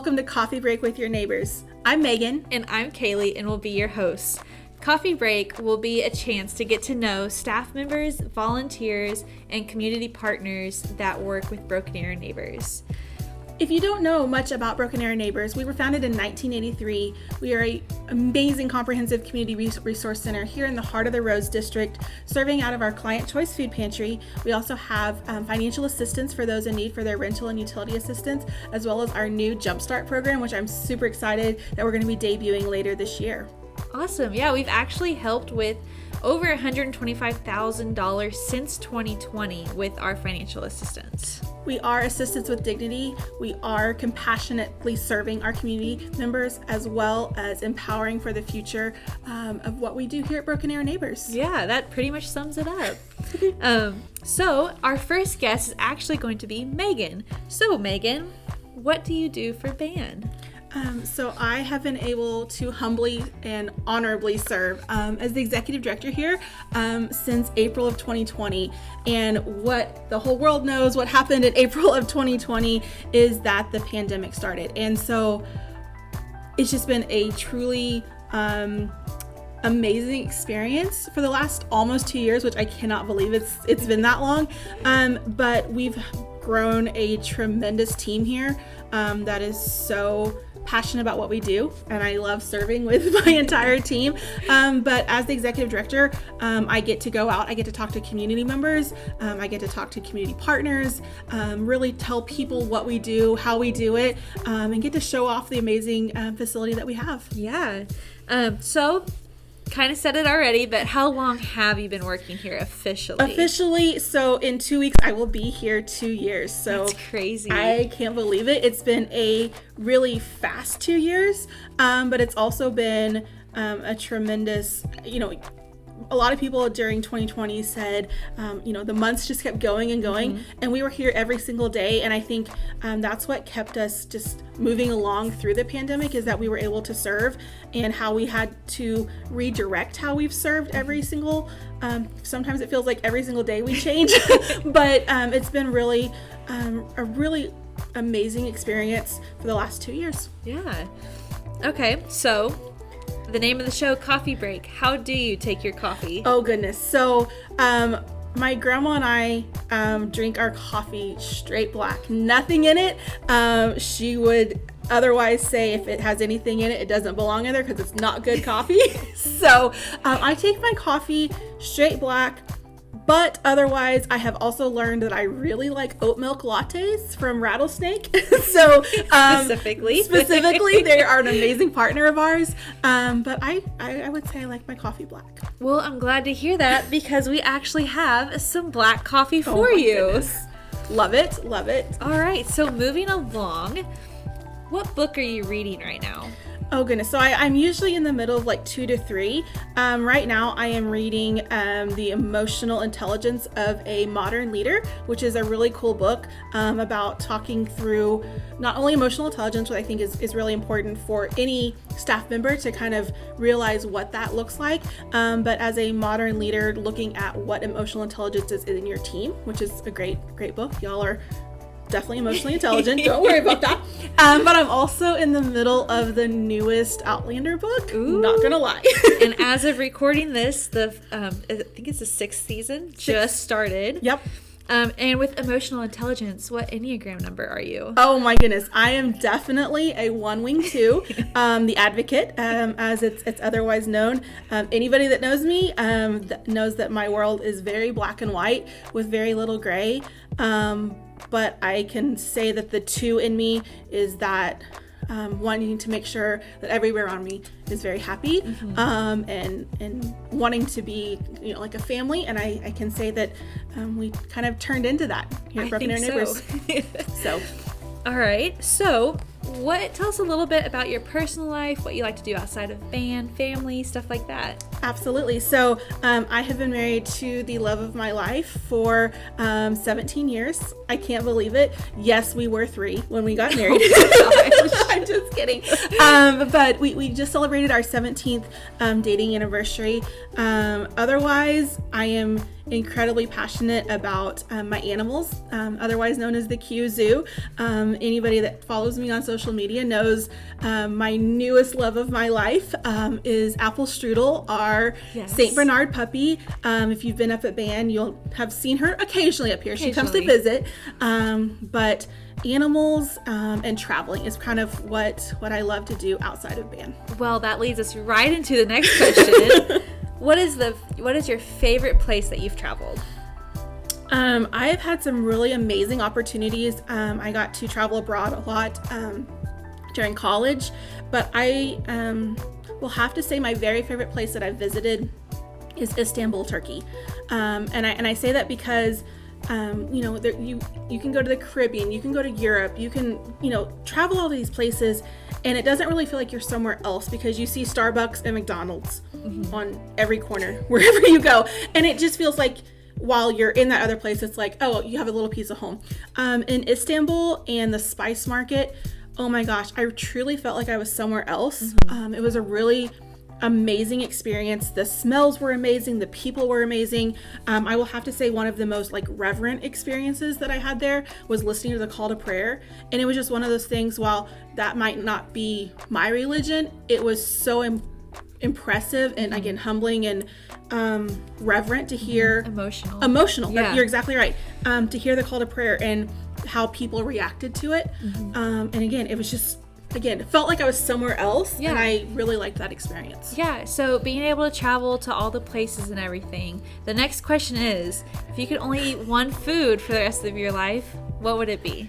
welcome to Coffee Break with Your Neighbors. I'm Megan. And I'm Kayleigh, and we'll be your hosts. Coffee Break will be a chance to get to know staff members, volunteers, and community partners that work with Broken Arrow Neighbors. If you don't know much about Broken Arrow Neighbors, we were founded in 1983. We are an amazing comprehensive community resource center here in the heart of the Rose District, serving out of our Client Choice Food Pantry. We also have financial assistance for those in need for their rental and utility assistance, as well as our new Jumpstart program, which I'm super excited that we're going to be debuting later this year. Awesome. Yeah, we've actually helped with over $125,000 since 2020 with our financial assistance. We are Assistants with Dignity. We are compassionately serving our community members as well as empowering for the future of what we do here at Broken Arrow Neighbors. Yeah, that pretty much sums it up. So our first guest is actually going to be Megan. So Megan, what do you do for BAN? So I have been able to humbly and honorably serve as the executive director here since April of 2020. And what the whole world knows, what happened in April of 2020 is that the pandemic started. And so it's just been a truly amazing experience for the last almost 2 years, which I cannot believe it's been that long. But we've grown a tremendous team here that is so passionate about what we do, and I love serving with my entire team. But as the executive director, I get to go out, I get to talk to community members, I get to talk to community partners, really tell people what we do, how we do it, and get to show off the amazing facility that we have. Yeah. So kind of said it already, but how long have you been working here officially? Officially, so in 2 weeks, I will be here 2 years. So that's crazy. I can't believe it. It's been a really fast 2 years, but it's also been a tremendous, a lot of people during 2020 said, the months just kept going and going, and we were here every single day. And I think that's what kept us just moving along through the pandemic, is that we were able to serve, and how we had to redirect how we've served every single, sometimes it feels like every single day we change, but it's been really a really amazing experience for the last 2 years. Yeah. Okay, so the name of the show, Coffee Break. How do you take your coffee? Oh, goodness. So, my grandma and I drink our coffee straight black. Nothing in it. She would otherwise say if it has anything in it, it doesn't belong in there because it's not good coffee. So, I take my coffee straight black. But otherwise, I have also learned that I really like oat milk lattes from Rattlesnake. So specifically, they are an amazing partner of ours. But I would say I like my coffee black. Well, I'm glad to hear that, because we actually have some black coffee for you. Goodness. Love it. Love it. All right. So moving along, what book are you reading right now? Oh, goodness. So I'm usually in the middle of like 2 to 3. Right now I am reading The Emotional Intelligence of a Modern Leader, which is a really cool book about talking through not only emotional intelligence, which I think is really important for any staff member to kind of realize what that looks like, but as a modern leader, looking at what emotional intelligence is in your team, which is a great book. Y'all are definitely emotionally intelligent. Don't worry about that. But I'm also in the middle of the newest Outlander book. Ooh. Not gonna lie. And as of recording this, I think it's the 6th season just started. Yep. And with emotional intelligence, what Enneagram number are you? Oh my goodness, I am definitely a 1-wing 2, the advocate, as it's otherwise known. Anybody that knows me knows that my world is very black and white with very little gray. But I can say that the 2 in me is that wanting to make sure that everywhere around me is very happy, and wanting to be like a family. And I can say that we kind of turned into that here at Broken Arrow Neighbors. So. All right. So tell us a little bit about your personal life, what you like to do outside of BAN, family, stuff like that. Absolutely. So I have been married to the love of my life for 17 years. I can't believe it. Yes, we were 3 when we got married. I'm just kidding. But we just celebrated our 17th dating anniversary. Otherwise, I am incredibly passionate about my animals, otherwise known as the Q Zoo. Anybody that follows me on social media knows my newest love of my life is Apple Strudel, our St. Bernard puppy. If you've been up at Ban, you'll have seen her occasionally up here. She comes to visit. But animals and traveling is kind of what I love to do outside of Ban. Well, that leads us right into the next question. What is your favorite place that you've traveled? I have had some really amazing opportunities. I got to travel abroad a lot during college, but I will have to say my very favorite place that I've visited is Istanbul, Turkey. And I say that because you can go to the Caribbean, you can go to Europe, you can travel all these places, and it doesn't really feel like you're somewhere else because you see Starbucks and McDonald's on every corner wherever you go, and it just feels like while you're in that other place, it's like, oh, you have a little piece of home. In Istanbul and the spice market, oh my gosh, I truly felt like I was somewhere else. It was a really amazing experience. The smells were amazing. The people were amazing. I will have to say one of the most reverent experiences that I had there was listening to the call to prayer. And it was just one of those things, while that might not be my religion, it was so impressive and again, humbling and reverent to hear. Emotional. Yeah. You're exactly right. To hear the call to prayer and how people reacted to it. And again, it was just, it felt like I was somewhere else, and I really liked that experience. Yeah, so being able to travel to all the places and everything. The next question is, if you could only eat one food for the rest of your life, what would it be?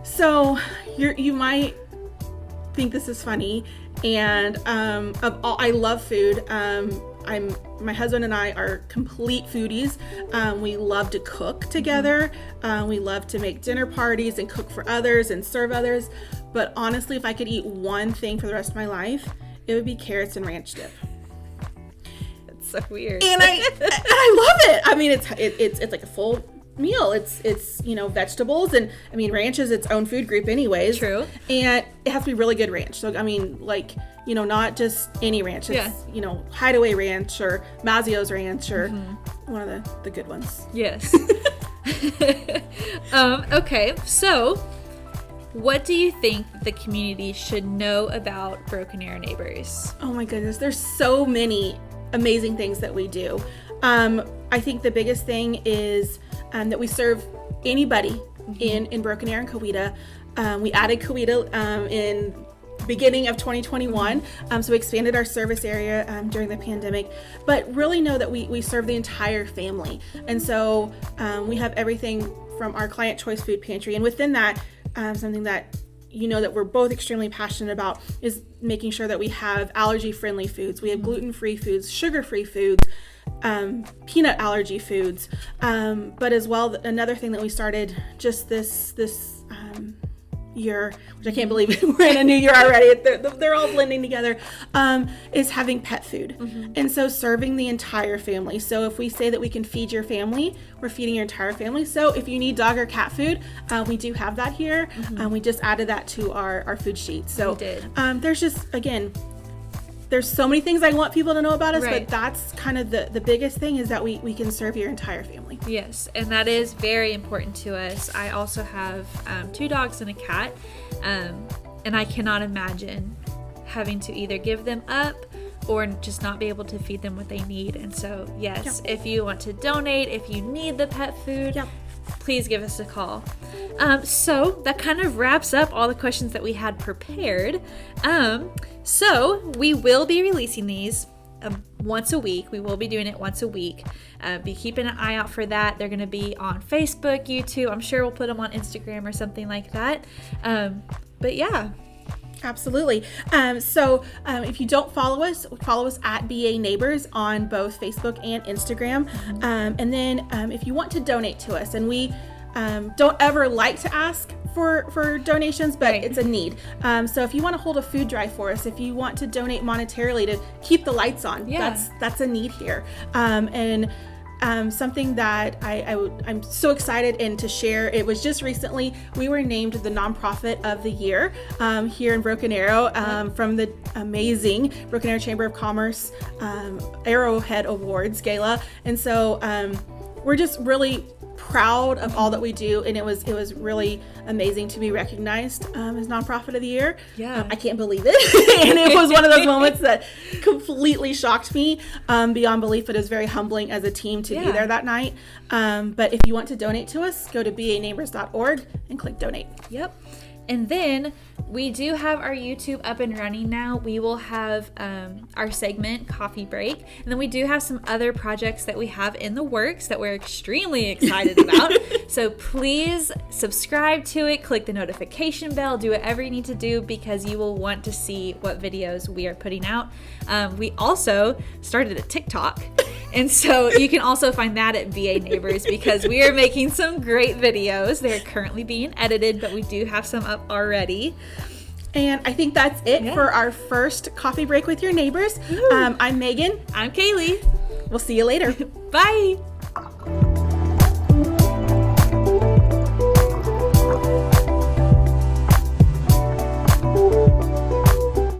So you might think this is funny, and I love food. My husband and I are complete foodies. We love to cook together. We love to make dinner parties and cook for others and serve others. But honestly, if I could eat one thing for the rest of my life, it would be carrots and ranch dip. It's so weird. And I love it. I mean, it's like a full meal. It's vegetables, and I mean, ranch is its own food group anyways. True. And it has to be really good ranch. So I mean, not just any ranch. It's Hideaway Ranch or Mazzio's Ranch or one of the good ones. Yes. Okay, so what do you think the community should know about Broken Arrow Neighbors? Oh my goodness, there's so many amazing things that we do. I think the biggest thing is that we serve anybody in Broken Arrow and Coweta. We added Coweta in beginning of 2021, so we expanded our service area during the pandemic, but really know that we serve the entire family. And so we have everything from our client choice food pantry, and within that, something that that we're both extremely passionate about is making sure that we have allergy-friendly foods. We have gluten-free foods, sugar-free foods, peanut allergy foods, but as well, another thing that we started just this year, which I can't believe we're in a new year already, they're all blending together, is having pet food. And so serving the entire family. So if we say that we can feed your family, we're feeding your entire family. So if you need dog or cat food, we do have that here. We just added that to our food sheet. So we did. There's just, again, there's so many things I want people to know about us, right. But that's kind of the biggest thing, is that we can serve your entire family. Yes, and that is very important to us. I also have 2 dogs and a cat, and I cannot imagine having to either give them up or just not be able to feed them what they need. And so, yes, if you want to donate, if you need the pet food, please give us a call. So that kind of wraps up all the questions that we had prepared. So we will be releasing these once a week. We will be doing it once a week. Be keeping an eye out for that. They're going to be on Facebook, YouTube. I'm sure we'll put them on Instagram or something like that. But yeah. Absolutely. So if you don't follow us at BA Neighbors on both Facebook and Instagram. And then if you want to donate to us, and we don't ever like to ask for donations, but Right. it's a need. So if you want to hold a food drive for us, if you want to donate monetarily to keep the lights on, Yeah. that's a need here. Something that I'm so excited and to share. It was just recently we were named the nonprofit of the year here in Broken Arrow from the amazing Broken Arrow Chamber of Commerce Arrowhead Awards Gala, and so we're just really proud of all that we do, and it was really amazing to be recognized as nonprofit of the year. Yeah. I can't believe it. And it was one of those moments that completely shocked me beyond belief, but it was very humbling as a team to be there that night. But if you want to donate to us, go to baneighbors.org and click donate. Yep. And then we do have our YouTube up and running now. We will have our segment, Coffee Break. And then we do have some other projects that we have in the works that we're extremely excited about. So please subscribe to it, click the notification bell, do whatever you need to do because you will want to see what videos we are putting out. We also started a TikTok. And so you can also find that at BA Neighbors because we are making some great videos. They're currently being edited, but we do have some up already. And I think that's it for our first Coffee Break with your neighbors. I'm Megan. I'm Kayleigh. We'll see you later. Bye.